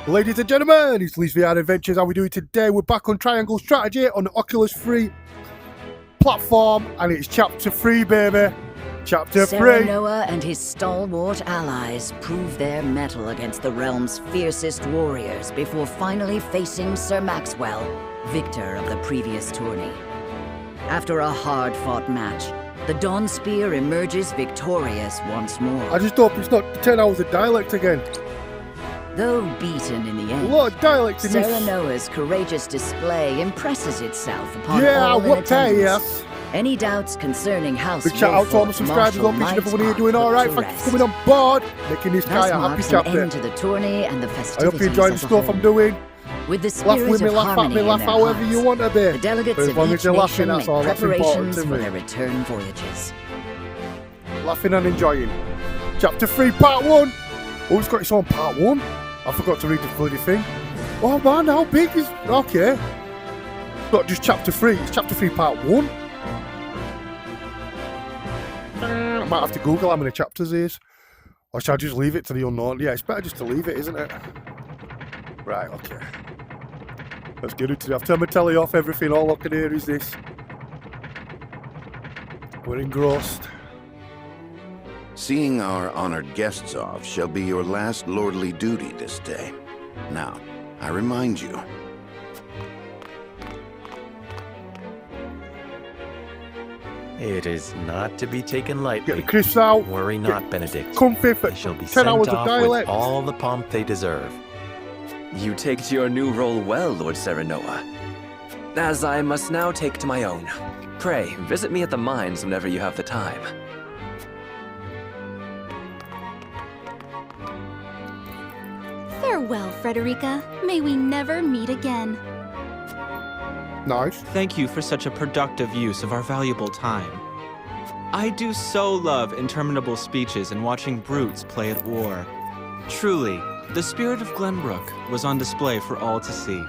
Ladies and gentlemen, it's Lee's VR Adventures. How are we doing today? We're back on Triangle Strategy on the Oculus 3 platform, and it's Chapter 3, baby. Chapter 3. Serenoa and his stalwart allies prove their mettle against the realm's fiercest warriors before finally facing Sir Maxwell, victor of the previous tourney. After a hard-fought match, the Dawn Spear emerges victorious once more. I just hope it's not 10 hours of dialect again. Though beaten in the end, A lot of dialect in this. Serenoa's courageous display impresses itself upon Yeah, all in what pay, attendance. yes. Any doubts concerning House Big shout out to all my Wolford, subscribers Marshal on Mission. Everyone here Night doing are alright. put Thank to you for coming rest. on board, making this guy Thus a happy marks an chapter. end to the tourney and the I festivities hope you enjoy the as a stuff whole. I'm doing. With the Laugh spirit with me, of laugh at harmony me, in laugh their however hearts, you want to be. the delegates But as of long each as you're laughing, nation that's make all. That's important preparations to for me. their return voyages. Laughing and enjoying. Chapter 3, Part 1. Oh, it's got its own Part 1. I forgot to read the bloody thing. Oh man, how big is... Okay. It's not just Chapter 3, it's Chapter 3, Part 1. I might have to Google how many chapters there is. Or shall I just leave it to the unknown? Yeah, it's better just to leave it, isn't it? Right, okay. Let's get into it. I've turned my telly off, everything. All I can hear is this. We're engrossed. Seeing our honored guests off shall be your last lordly duty this day. Now, I remind you, It is not to be taken lightly. Get the crisps out. Worry not, Benedict. Comfy for They shall be 10 sent hours of off with dialect. all the pomp they deserve. You take to your new role well, Lord Serenoa. As I must now take to my own. Pray, visit me at the mines whenever you have the time. Farewell, Frederica. May we never meet again. Nice. Thank you for such a productive use of our valuable time. I do so love interminable speeches and watching brutes play at war. Truly, the spirit of Glenbrook was on display for all to see.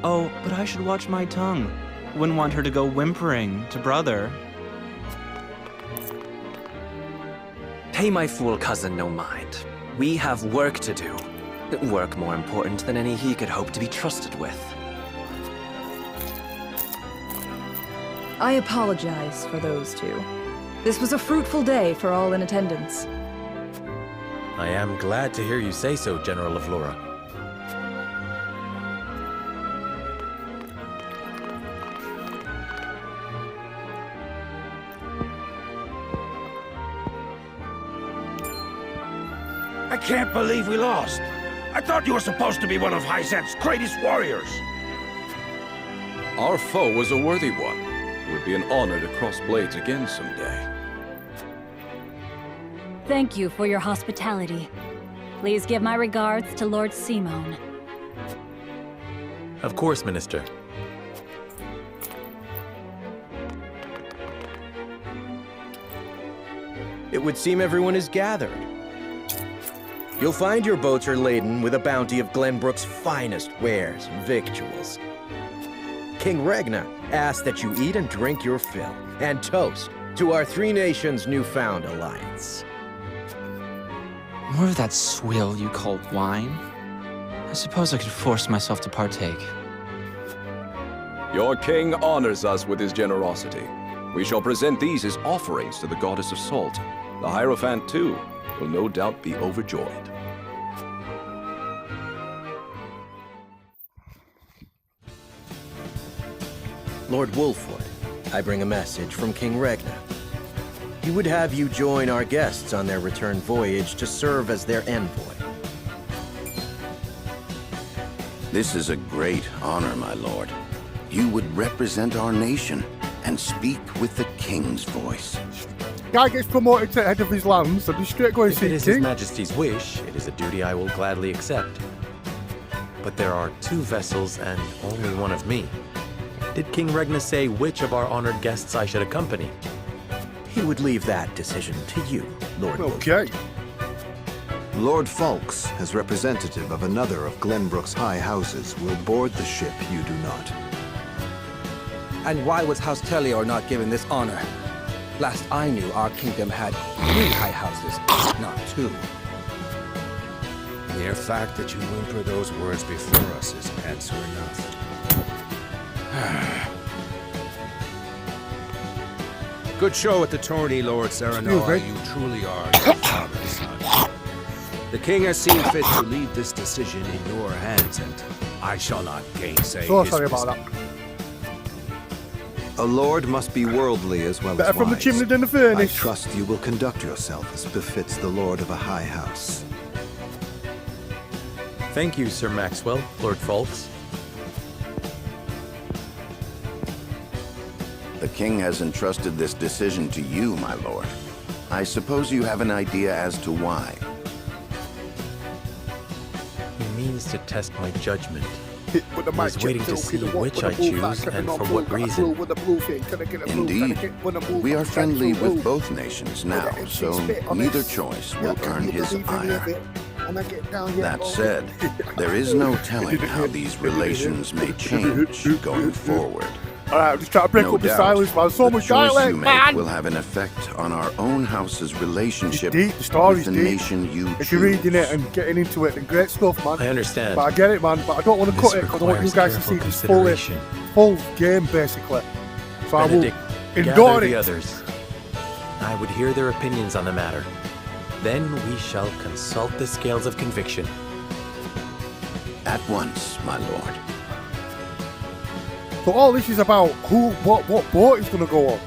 Oh, but I should watch my tongue. Wouldn't want her to go whimpering to brother. Pay my fool cousin no mind. We have work to do. Work more important than any he could hope to be trusted with. I apologize for those two. This was a fruitful day for all in attendance. I am glad to hear you say so, General of Laura. I can't believe we lost. I thought you were supposed to be one of Hyzet's greatest warriors. Our foe was a worthy one. It would be an honor to cross blades again someday. Thank you for your hospitality. Please give my regards to Lord Simone. Of course, Minister. It would seem everyone is gathered. You'll find your boats are laden with a bounty of Glenbrook's finest wares and victuals. King Regna asks that you eat and drink your fill, and toast to our three nations' newfound alliance. More of that swill you call wine? I suppose I could force myself to partake. Your king honors us with his generosity. We shall present these as offerings to the goddess of salt. The Hierophant, too, will no doubt be overjoyed. Lord Wolfwood, I bring a message from King Regna. He would have you join our guests on their return voyage to serve as their envoy. this is a great honor, my lord. You would represent our nation and speak with the king's voice. Guy gets promoted to head of his land, so just straight going to If see it the is His king. Majesty's wish, it is a duty I will gladly accept. But there are 2 vessels and only one of me. Did King Regna say which of our honored guests I should accompany? He would leave that decision to you, Lord Wolfwood. Okay. Lord Falks, as representative of another of Glenbrook's high houses, will board the ship you do not. And why was House Tellior not given this honor? Last I knew, our kingdom had 3 high houses, not 2. The mere fact that you whimper those words before us is answer enough. Good show at the tourney, Lord Serenoa. You truly are your father's son. The king has seen fit to leave this decision in your hands, and I shall not gainsay So his sorry about wisdom. that. A lord must be worldly as well Better as from the wise. chimney than the I furnace. trust you will conduct yourself as befits the lord of a high house. Thank you, Sir Maxwell, Lord Folks. The king has entrusted this decision to you, my lord. I suppose you have an idea as to why. He means to test my judgment. With the He is waiting to see which I choose and for what reason. Indeed. We are friendly with both nations now, so neither choice will earn his ire. That said, there is no telling how these relations may change going forward. Alright, I'm just trying to break up the silence, man. So much choice dialect, you make man. will have an effect on our own house's relationship Deep, the story's with the deep. nation you If you're choose. reading it and getting into it, then great stuff, man. I understand. But I get it, man. But I don't want to This cut it because I want you requires guys to see careful this consideration. full game, basically. So Benedict, I will gather endure the it. others. I would hear their opinions on the matter. Then we shall consult the scales of conviction. At once, my lord. So all this is about what boat he's going to go on.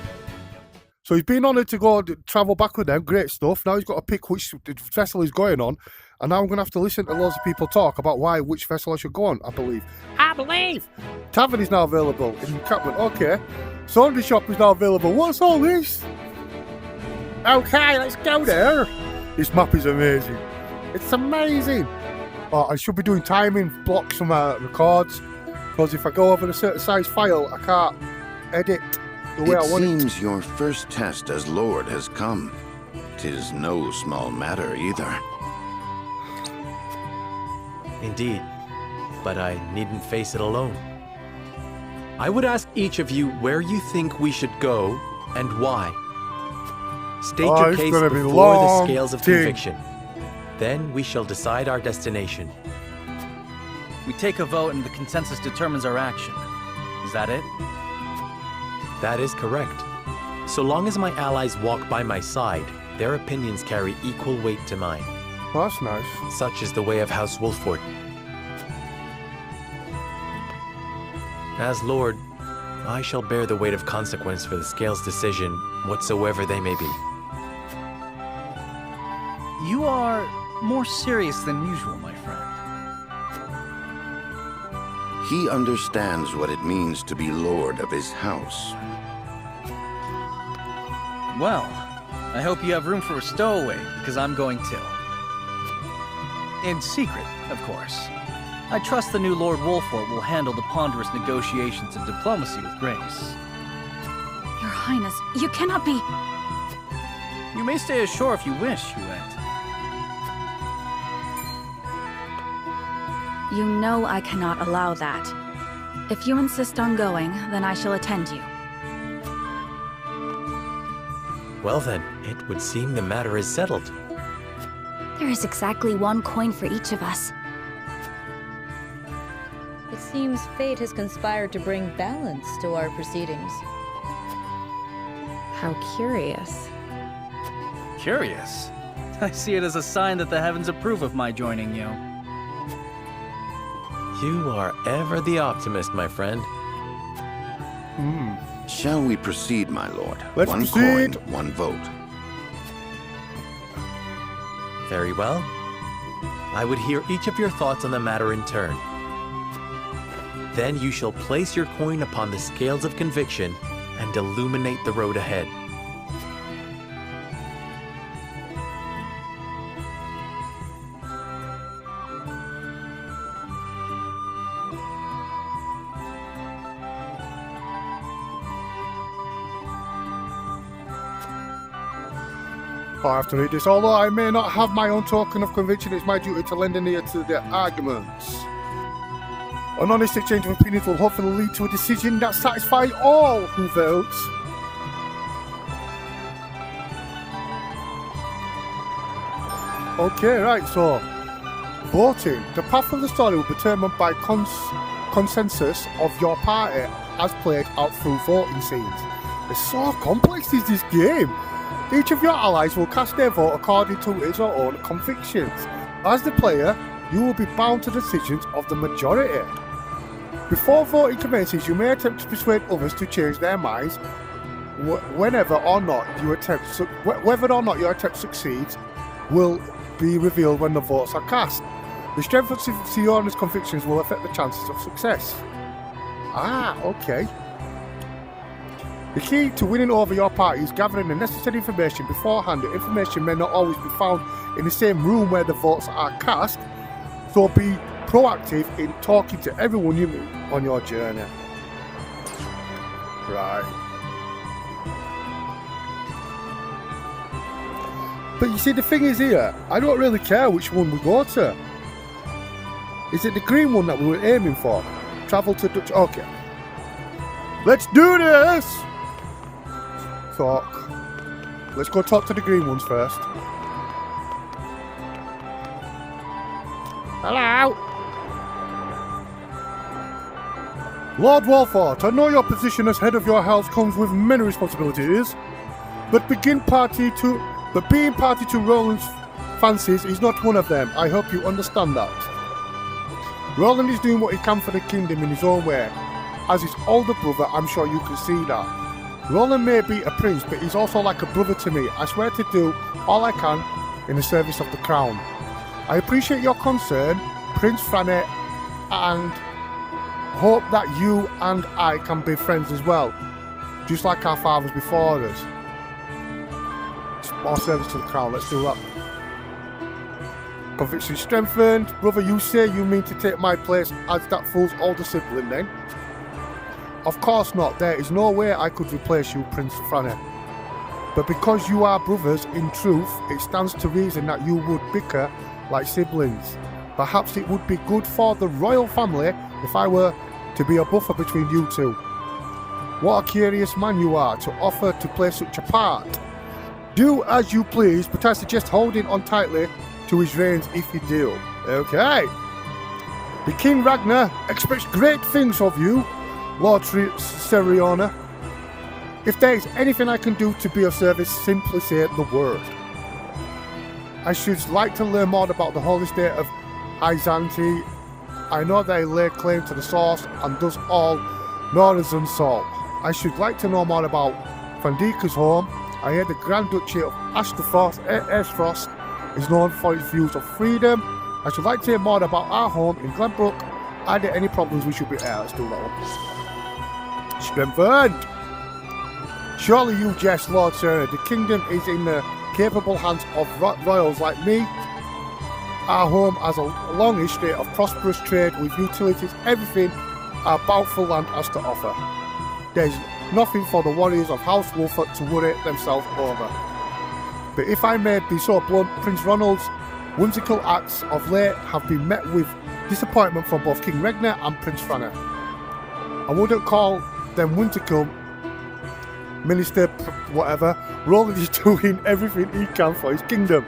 So he's been honoured to go travel back with them, great stuff. Now he's got to pick which vessel he's going on, and now I'm going to have to listen to loads of people talk about which vessel I should go on, I believe. Tavern is now available in Catwood, okay. Sundry Shop is now available. What's all this? Okay, let's go there. This map is amazing. It's amazing. Oh, I should be doing timing blocks from my records. Because if I go over a certain size file, I can't edit the way I It want it. seems your first test as Lord has come. 'Tis no small matter either. Indeed, but I needn't face it alone. I would ask each of you where you think we should go and why. State Oh, your it's case gonna be before the long scales of thing. conviction. Then we shall decide our destination. We take a vote and the consensus determines our action. Is that it? That is correct. So long as my allies walk by my side, their opinions carry equal weight to mine. Oh, that's nice. Such is the way of House Wolford. As Lord, I shall bear the weight of consequence for the Scales' decision, whatsoever they may be. You are more serious than usual, my friend. He understands what it means to be Lord of his house. Well, I hope you have room for a stowaway, because I'm going too. In secret, of course. I trust the new Lord Wolford will handle the ponderous negotiations of diplomacy with grace. Your Highness, you cannot be... You may stay ashore if you wish, Huette. You know I cannot allow that. If you insist on going, then I shall attend you. Well then, it would seem the matter is settled. There is exactly one coin for each of us. It seems fate has conspired to bring balance to our proceedings. How curious. Curious? I see it as a sign that the heavens approve of my joining you. You are ever the optimist, my friend. Shall we proceed, my lord? Let's one proceed. coin, one vote. Very well. I would hear each of your thoughts on the matter in turn. Then you shall place your coin upon the scales of conviction and illuminate the road ahead. I have to read this. Although I may not have my own token of conviction, it's my duty to lend an ear to their arguments. An honest exchange of opinions will hopefully lead to a decision that satisfies all who vote. Okay, right, so voting. The path of the story will be determined by consensus of your party as played out through voting scenes. It's so complex is this game. Each of your allies will cast their vote according to his or own convictions. As the player, you will be bound to the decisions of the majority. Before voting commences, you may attempt to persuade others to change their minds. Whether or not your attempt succeeds will be revealed when the votes are cast. The strength of Siona's convictions will affect the chances of success. Ah, okay. The key to winning over your party is gathering the necessary information beforehand. The information may not always be found in the same room where the votes are cast, so be proactive in talking to everyone you meet on your journey. Right. But you see, the thing is here, I don't really care which one we go to. Is it the green one that we were aiming for? Travel to Dutch... Okay. Let's do this! Talk. Let's go talk to the green ones first. Hello? Lord Walfort, I know your position as head of your house comes with many responsibilities, but being party to Roland's fancies is not one of them. I hope you understand that. Roland is doing what he can for the kingdom in his own way. As his older brother, I'm sure you can see that. Roland may be a prince, but he's also like a brother to me. I swear to do all I can in the service of the crown. I appreciate your concern, Prince Franny, and hope that you and I can be friends as well, just like our fathers before us. More service to the crown, let's do that. Conviction strengthened. Brother, you say you mean to take my place as that fool's older sibling then? Of course not. There is no way I could replace you, Prince Franny. But because you are brothers, in truth, it stands to reason that you would bicker like siblings. Perhaps it would be good for the royal family if I were to be a buffer between you two. What a curious man you are to offer to play such a part. Do as you please, but I suggest holding on tightly to his reins if you do. Okay. The King Ragnar expects great things of you, Lord Seriona. If there is anything I can do to be of service, simply say the word. I should like to learn more about the holy state of Hyzanti. I know they lay claim to the source and does all Northern salt. I should like to know more about Fandika's home. I hear the Grand Duchy of Aesfrost is known for its views of freedom. I should like to hear more about our home in Glenbrook. Are there any problems we should be let's do that one. Strengthened. Surely you jest, Lord Sir. The kingdom is in the capable hands of royals like me. Our home has a long history of prosperous trade with utilities, everything our bountiful land has to offer. There's nothing for the warriors of House Wolford to worry themselves over. But if I may be so blunt, Prince Ronald's whimsical acts of late have been met with disappointment from both King Ragnar and Prince Franny. I wouldn't call them whimsical, Minister whatever. Roland is doing everything he can for his kingdom.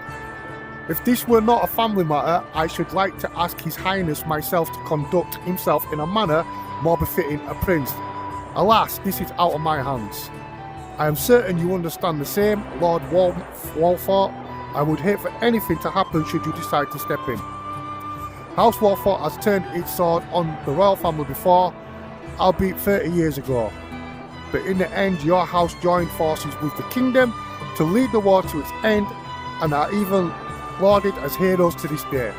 If this were not a family matter, I should like to ask His Highness myself to conduct himself in a manner more befitting a prince. Alas, this is out of my hands. I am certain you understand the same, Lord Walfort. I would hate for anything to happen should you decide to step in. House Walfort has turned its sword on the royal family before, albeit 30 years ago. But in the end, your house joined forces with the kingdom to lead the war to its end and are even lauded as heroes to this day.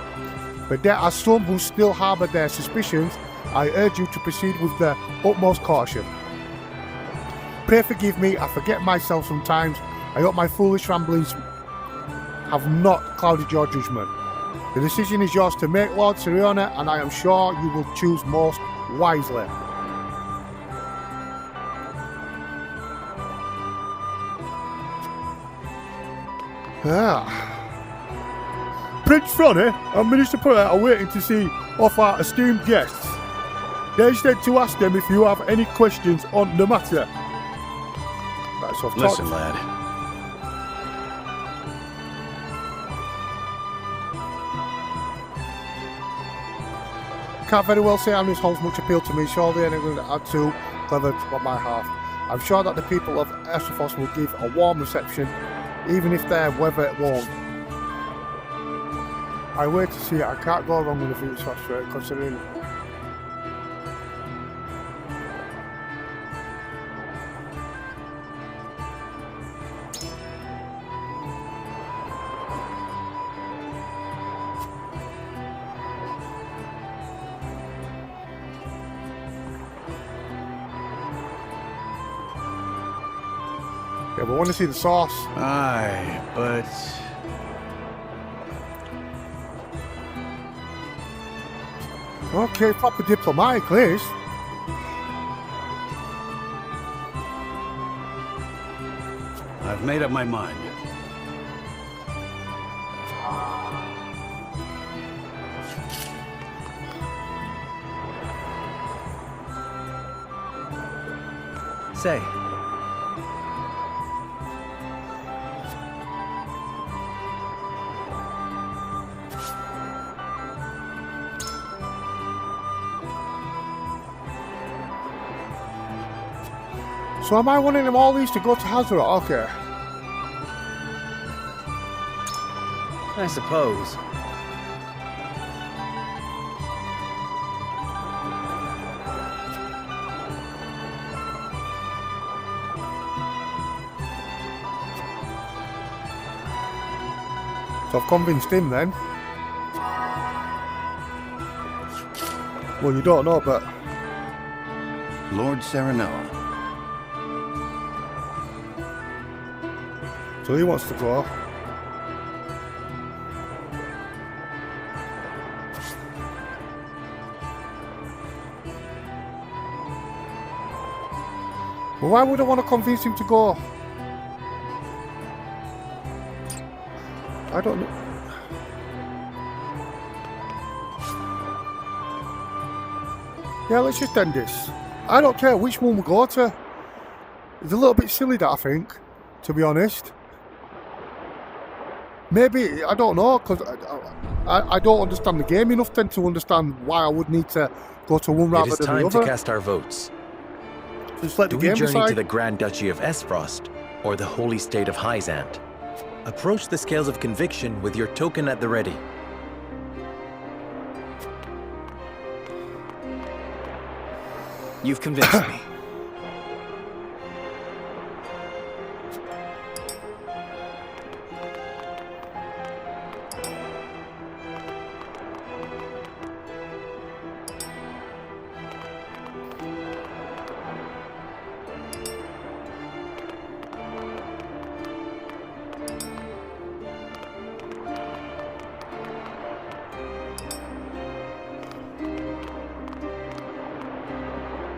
But there are some who still harbour their suspicions. I urge you to proceed with the utmost caution. Pray forgive me, I forget myself sometimes. I hope my foolish ramblings have not clouded your judgment. The decision is yours to make, Lord Seriona, and I am sure you will choose most wisely. Prince Franny and Minister Perret are waiting to see off our esteemed guests. They said to ask them if you have any questions on the matter. That's off. Listen, lad. can't very well say Henry's holds much appeal to me, surely anything that add to clever on my half. I'm sure that the people of Estrophos will give a warm reception, even if their weather won't. I wait to see it. I can't go wrong with the Venus Asteroid, considering... Yeah, we want to see the sauce. Aye, but... Okay, proper diplomatic, Liz. I've made up my mind. Say. So am I wanting them all these to go to Hazaret? Okay. I suppose. So I've convinced him then. Well, you don't know, but... Lord Serenoa. So he wants to go. Well, why would I want to convince him to go? I don't know. Yeah, let's just end this. I don't care which one we go to. It's a little bit silly, that, I think, to be honest. Maybe, I don't know, because I don't understand the game enough then to understand why I would need to go to one rather than the other. It is time to cast our votes. Just let Do the game we journey decide? to the Grand Duchy of Esfrost or the Holy State of Hyzant? Approach the scales of conviction with your token at the ready. You've convinced me.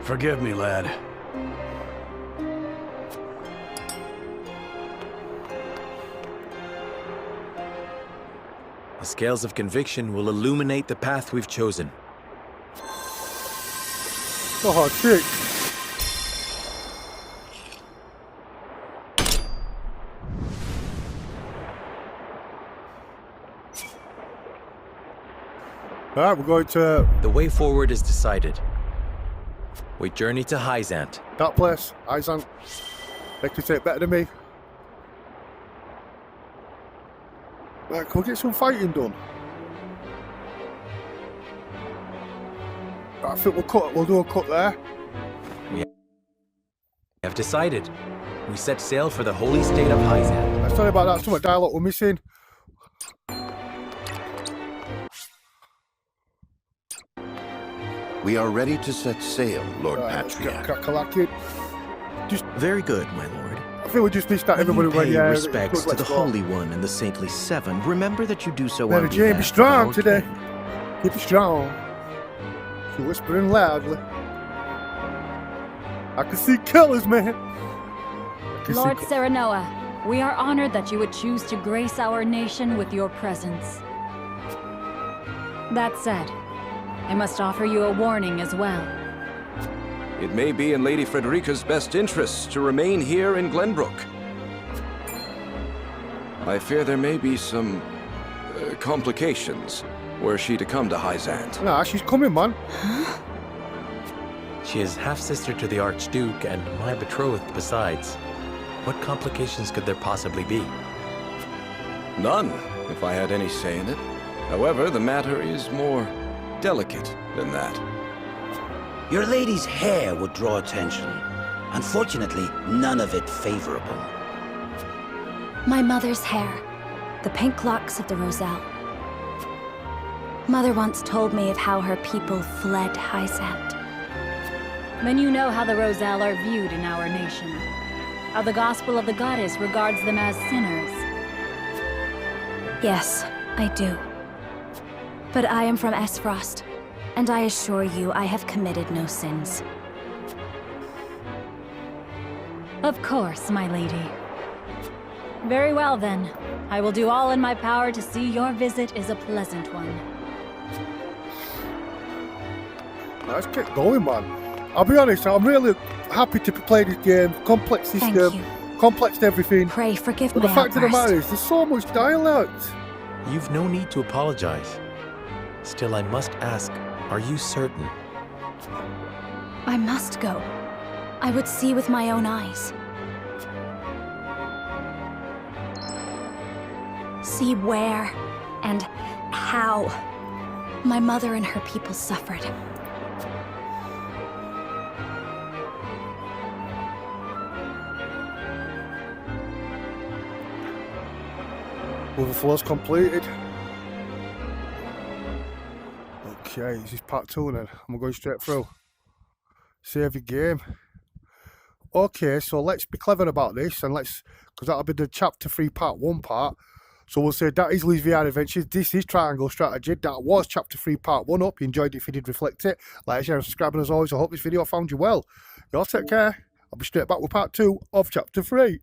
Forgive me, lad. The scales of conviction will illuminate the path we've chosen. Oh, trick. Alright, we're going to... The way forward is decided. We journey to Hyzant. That place, Hyzant. They can say it better than me. Right, can we get some fighting done? Right, I think we'll do a cut there. We have decided. We set sail for the Holy State of Hyzant. Let's tell you about that. Some dialogue we're missing. We are ready to set sail, Lord Patriarch. Just very good, my lord. I think we just missed that. Everybody Pay went, yeah. respects to the Holy One and the Saintly Seven. Remember that you do so Mary on Jane, be behalf strong of our today. king. Keep it strong. She's whispering loudly. I can see colors, man. Lord Serenoa, we are honored that you would choose to grace our nation with your presence. That said, I must offer you a warning as well. It may be in Lady Frederica's best interests to remain here in Glenbrook. I fear there may be some complications Were she to come to Hyzant? Nah, she's coming, man. She is half-sister to the Archduke and my betrothed besides. What complications could there possibly be? None, if I had any say in it. However, the matter is more delicate than that. Your lady's hair would draw attention. Unfortunately, none of it favorable. My mother's hair. The pink locks of the Roselle. Mother once told me of how her people fled Hyzant. Then you know how the Roselle are viewed in our nation. How the Gospel of the Goddess regards them as sinners. Yes, I do. But I am from Esfrost, and I assure you I have committed no sins. Of course, my lady. Very well then. I will do all in my power to see your visit is a pleasant one. Let's get going, man. I'll be honest, I'm really happy to play this game. Complex system, Thank you. complex everything. Pray forgive But my the fact of the outburst. matter is, there's so much dialect. You've no need to apologize. Still, I must ask, are you certain? I must go. I would see with my own eyes. See where and how my mother and her people suffered. Overflow's completed. Okay, this is part 2 then. I'm going straight through. Save your game. Okay, so let's be clever about this and let's, because that'll be the chapter 3 part 1 part. So we'll say that is Lee's VR Adventures. This is Triangle Strategy. That was chapter 3 part 1. Hope you enjoyed it. If you did, reflect it. Like, share and subscribe, and as always, I hope this video found you well. Y'all take care. I'll be straight back with part 2 of chapter 3.